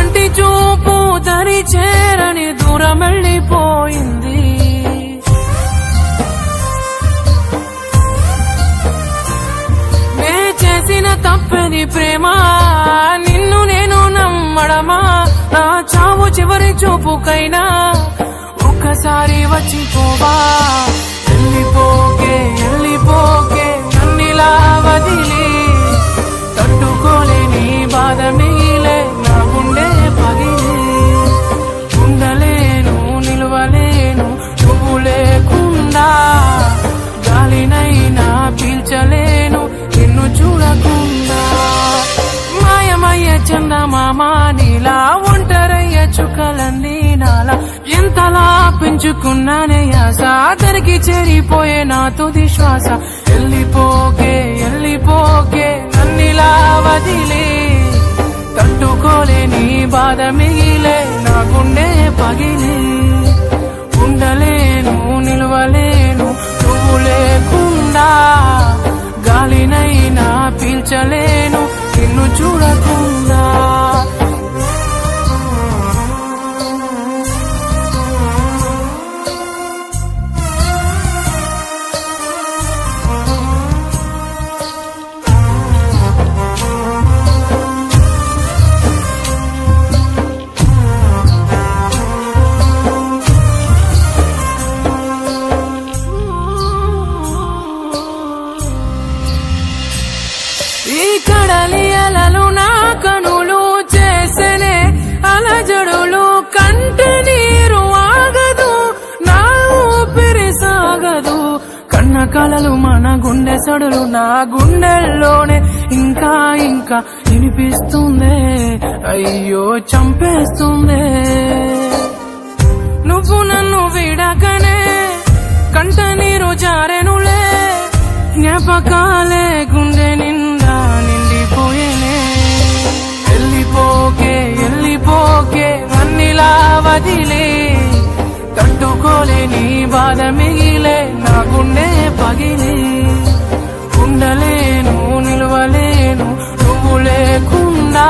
కంటి చూపు దరి చేరని దూరం వెళ్ళిపోయింది. నే చేసిన తప్పని ప్రేమ నిన్ను నేను నమ్మడమా? నా చావు చివరి చూపుకైనా ఒక్కసారి వచ్చిపోవా? వెళ్ళిపోకే వెళ్ళిపోకే నన్నిలా వదిలి, తట్టుకోలేని బాధ మిగిలే నా గుండె పగిలి. ఉండలేను నిలవలేను నువ్వు లేకుండా, గాలినైనా పీల్చలేను నిన్ను చూడకుండా. మాయమయ్య చందమామ నీలా, ఒంటరయ్య చుక్కలన్నీ నాలా. ఎంతలా పెంచుకున్నానే ఆశ, దరికి చేరిపోయే నా తుది శ్వాస. వెళ్ళిపోకే వెళ్ళిపోకే నన్నిలా వదిలి, తట్టుకోలేని బాధ మిగిలే నా గుండె పగిలి. ఉండలేను నిలవలేను నువ్వు లేకుండా, గాలినైనా పీల్చలేను నిన్ను చూడకుండా. ఈ కడలి అలలు నా కనులు చేసనే అలజడులు, కంటి నీరు ఆగదు నా ఊపిరి సాగదు. కన్న కలలు మన గుండె సడులు నా గుండెల్లోనే ఇంకా ఇంకా వినిపిస్తుందే, అయ్యో చంపేస్తుందే. నువ్వు నన్ను విడకనే కంట నీరు జారెనులే, జ్ఞాపకాలే గుండె నిండా నిండిపోయేనే. వెళ్ళిపోకే వెళ్ళిపోకే నన్నిలా వదిలి, తట్టుకోలేని బాధ మిగిలే నా గుండె పగిలి. ఉండలేను నిలవలేను నువ్వు లేకుండా,